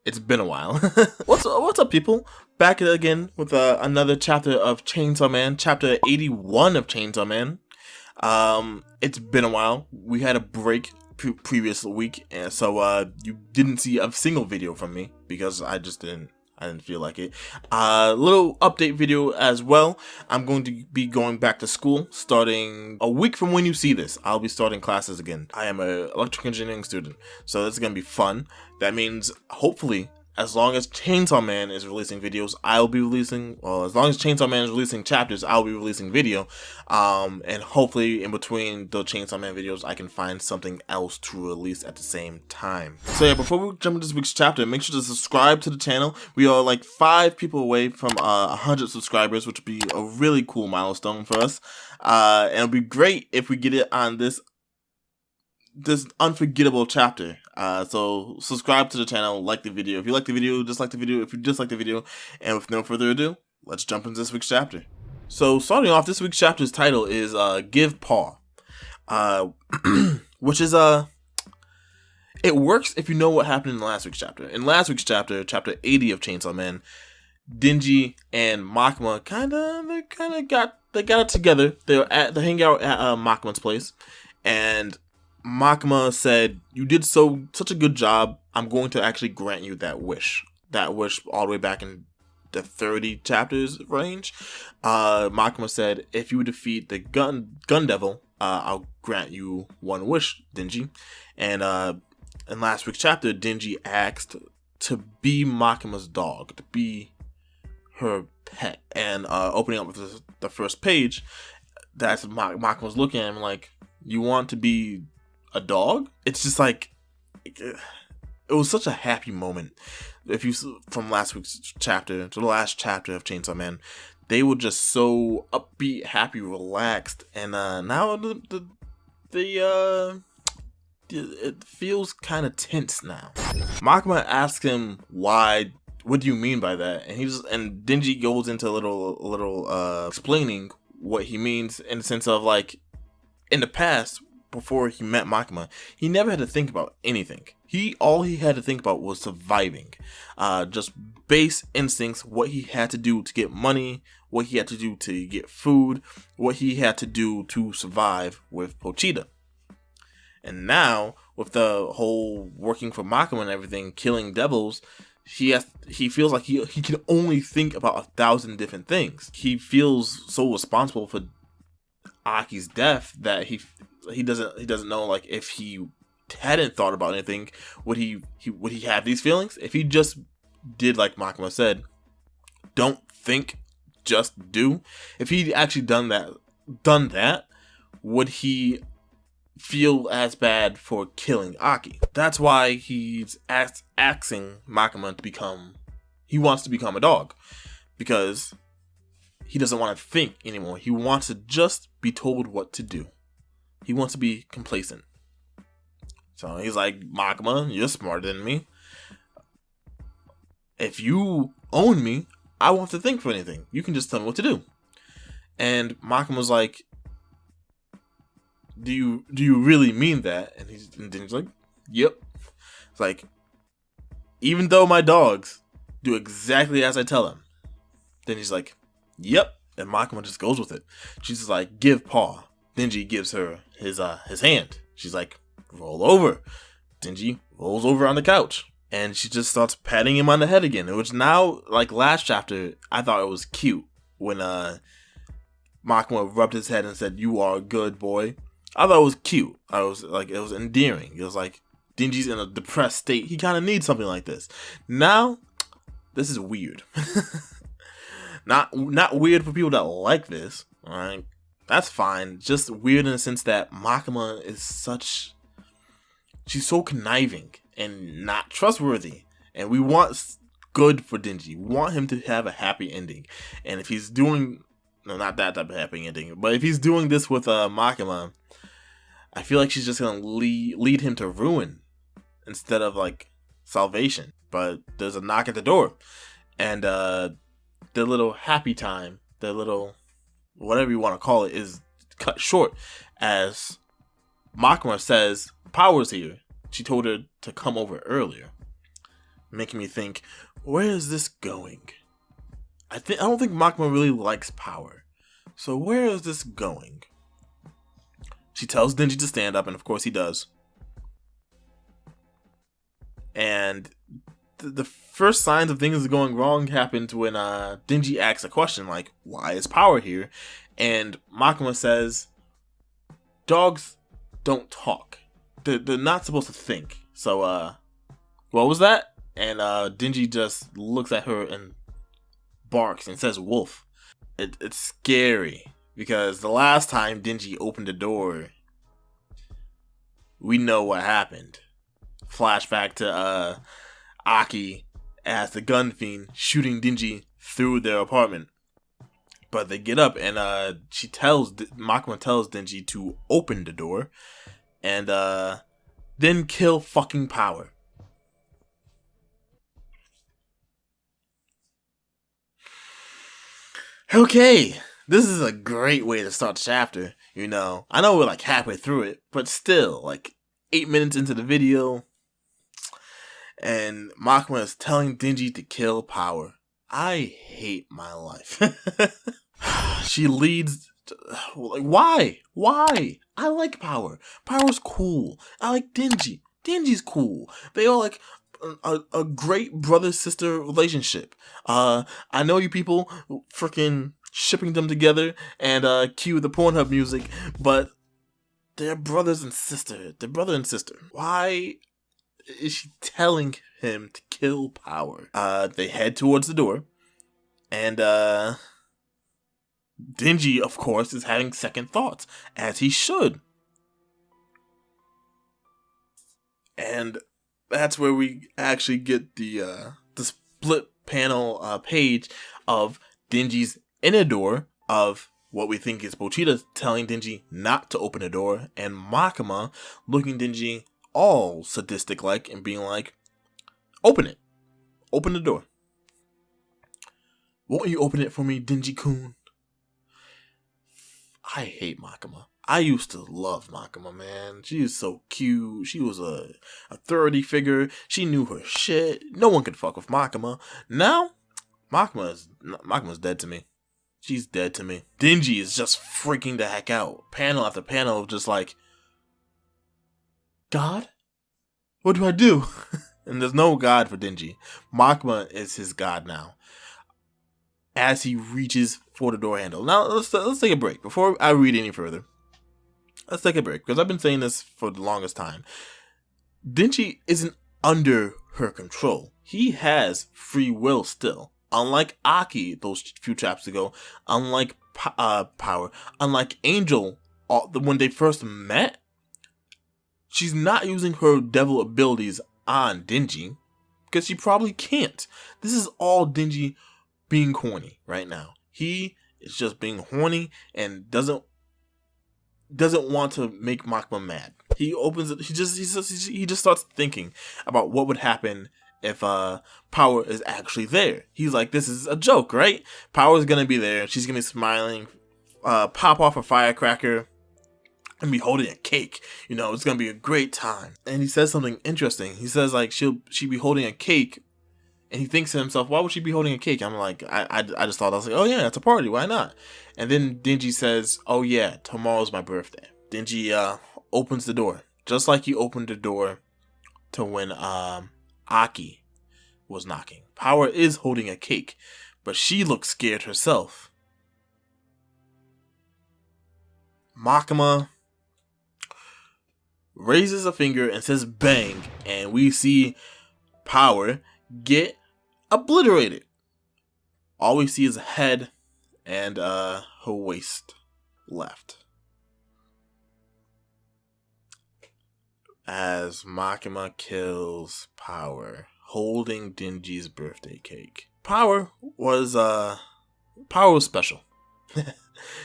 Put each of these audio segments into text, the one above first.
It's been a while. What's up, people? Back again with another chapter of Chainsaw Man, chapter 81 of Chainsaw Man. It's been a while. We had a break previous week, and so you didn't see a single video from me because I didn't feel like it. Little update video as well. I'm going to be going back to school starting a week from when you see this. I'll be starting classes again. I am an electrical engineering student, so this is going to be fun. That means hopefully, as long as Chainsaw Man is releasing videos, I'll be releasing, well, as long as Chainsaw Man is releasing chapters, I'll be releasing video. And hopefully in between the Chainsaw Man videos, I can find something else to release at the same time. So yeah, before we jump into this week's chapter, make sure to subscribe to the channel. We are like 5 people away from 100 subscribers, which would be a really cool milestone for us. And it'll be great if we get it on this unforgettable chapter. So subscribe to the channel, like the video. If you like the video, dislike the video. If you dislike the video, and with no further ado, let's jump into this week's chapter. So starting off, this week's chapter's title is Give Paw. Which is it works if you know what happened in the last week's chapter. In last week's chapter, chapter 80 of Chainsaw Man, Denji and Makima got it together. They hang out at Makima's place, and Makima said, "You did such a good job. I'm going to actually grant you that wish." That wish all the way back in the 30 chapters range. Makima said, "If you defeat the gun devil, I'll grant you one wish, Denji." And in last week's chapter, Denji asked to be Makima's dog, to be her pet. And opening up with the first page, that's Makima's looking at him like, "You want to be a dog?" It's just like, it was such a happy moment. If you, from last week's chapter to the last chapter of Chainsaw Man, they were just so upbeat, happy, relaxed, and now it feels kind of tense now. Makima asks him why. What do you mean by that? And Denji goes into a little explaining what he means in the sense of, like, in the past, before he met Makima, he never had to think about anything. All he had to think about was surviving. Just base instincts, what he had to do to get money, what he had to do to get food, what he had to do to survive with Pochita. And now, with the whole working for Makima and everything, killing devils, he feels like he can only think about 1,000 different things. He feels so responsible for Aki's death that he doesn't know, like, if he hadn't thought about anything, would he have these feelings? If he just did like Makima said, don't think, just do. If he'd actually done that, would he feel as bad for killing Aki? That's why he's asking Makima he wants to become a dog, because he doesn't want to think anymore. He wants to just be told what to do. He wants to be complacent. So he's like, "Makima, you're smarter than me. If you own me, I won't have to think for anything. You can just tell me what to do." And Makima's like, Do you really mean that? And then he's like, "Yep." It's like, "Even though my dogs do exactly as I tell them." Then he's like, "Yep." And Makima just goes with it. She's just like, "Give paw." Denji gives her his hand. She's like, "Roll over." Denji rolls over on the couch, and she just starts patting him on the head again. Which now, like last chapter, I thought it was cute when Makima rubbed his head and said, "You are a good boy." I thought it was cute. I was like, it was endearing. It was like, Denji's in a depressed state. He kind of needs something like this. Now, this is weird. Not weird for people that like this. All right. That's fine. Just weird in the sense that Makima is she's so conniving and not trustworthy. And we want good for Denji. We want him to have a happy ending. And if he's doing, no, not that type of happy ending, but if he's doing this with Makima, I feel like she's just going to lead him to ruin instead of, like, salvation. But there's a knock at the door. And the little happy time, the little whatever you want to call it, is cut short as Makima says, "Power's here." She told her to come over earlier. making me think, where is this going? I don't think Makima really likes power. So where is this going? She tells Denji to stand up, and of course he does. And the first signs of things going wrong happened when Denji asks a question like, why is power here? And Makima says, dogs don't talk. They're not supposed to think. So, what was that? And Denji just looks at her and barks and says wolf. It's scary because the last time Denji opened the door, we know what happened. Flashback to Aki as the gun fiend shooting Denji through their apartment. But they get up and Makima tells Denji to open the door and then kill fucking power. Okay, this is a great way to start the chapter, you know. I know we're like halfway through it, but still, like 8 minutes into the video, and Makima is telling Denji to kill power. I hate my life. She leads. Like, why? Why? I like power. Power's cool. I like Denji. Denji's cool. They are like a great brother-sister relationship. I know you people freaking shipping them together and cue the Pornhub music, but they're brothers and sister. They're brother and sister. Why is she telling him to kill power? They head towards the door, and Denji, of course, is having second thoughts, as he should. And that's where we actually get the split panel page of Denji's inner door of what we think is Pochita telling Denji not to open the door, and Makima looking Denji all sadistic like and being like, open it. Open the door. Won't you open it for me, Denji-kun? I hate Makima. I used to love Makima, man. She is so cute. She was a authority figure. She knew her shit. No one could fuck with Makima. Now, Makima's dead to me. She's dead to me. Denji is just freaking the heck out. Panel after panel of just like, God? What do I do? And there's no God for Denji. Makima is his God now. As he reaches for the door handle. Now, let's take a break. Before I read any further, let's take a break, because I've been saying this for the longest time. Denji isn't under her control. He has free will still. Unlike Aki those few chapters ago, unlike Power, unlike Angel, when they first met, she's not using her devil abilities on Denji, because she probably can't. This is all Denji being horny right now. He is just being horny and doesn't want to make Makima mad. He opens it. He just starts thinking about what would happen if Power is actually there. He's like, this is a joke, right? Power's gonna be there. She's gonna be smiling, pop off a firecracker, and be holding a cake. You know, it's gonna be a great time. And he says something interesting. He says like she'd be holding a cake. And he thinks to himself, why would she be holding a cake? I'm like, I just thought, I was like, oh yeah, it's a party, why not? And then Denji says, oh yeah, tomorrow's my birthday. Denji opens the door, just like he opened the door to when Aki was knocking. Power is holding a cake, but she looks scared herself. Makima raises a finger and says bang, and we see Power get obliterated. All we see is a head and her waist left. As Makima kills Power, holding Denji's birthday cake. Power was special.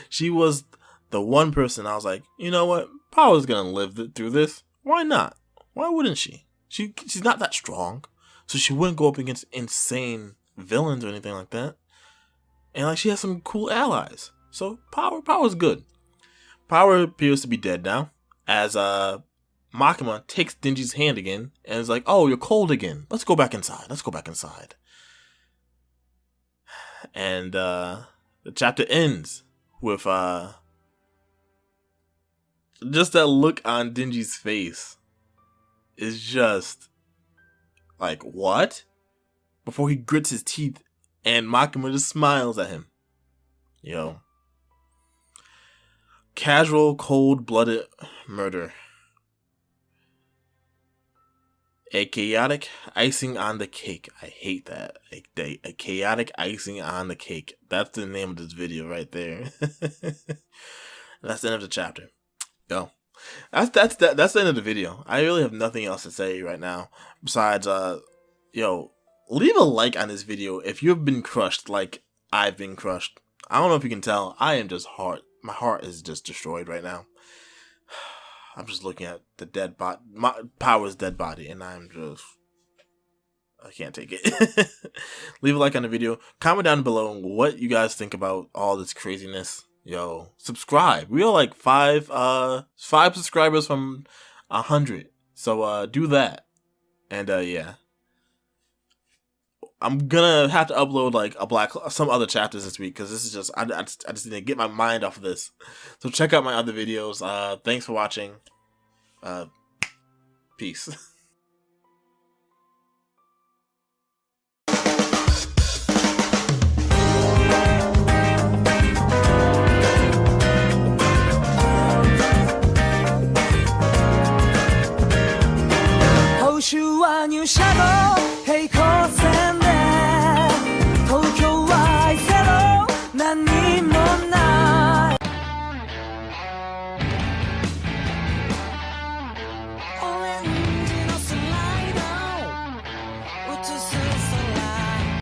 She was the one person I was like, you know what? Power's gonna live through this. Why not? Why wouldn't she? She's not that strong. So she wouldn't go up against insane villains or anything like that. And like she has some cool allies. So Power's good. Power appears to be dead now. As Makima takes Denji's hand again and is like, "Oh, you're cold again. Let's go back inside. Let's go back inside." And the chapter ends with just that look on Denji's face is just like, what? Before he grits his teeth and Makima just smiles at him. Yo. Casual, cold-blooded murder. A chaotic icing on the cake. I hate that. A chaotic icing on the cake. That's the name of this video right there. That's the end of the chapter. Yo. That's the end of the video. I really have nothing else to say right now. Besides, yo, leave a like on this video if you've been crushed like I've been crushed. I don't know if you can tell. I am just my heart is just destroyed right now. I'm just looking at the dead body, Power's dead body, and I can't take it. Leave a like on the video. Comment down below what you guys think about all this craziness. Yo, subscribe. We are like five subscribers from 100. So do that. And yeah. I'm gonna have to upload like some other chapters this week because this is just I just need to get my mind off of this. So check out my other videos. Thanks for watching. Peace. 報酬は入社後平行線で東京は愛せろ何にもないオレンジのスライド映す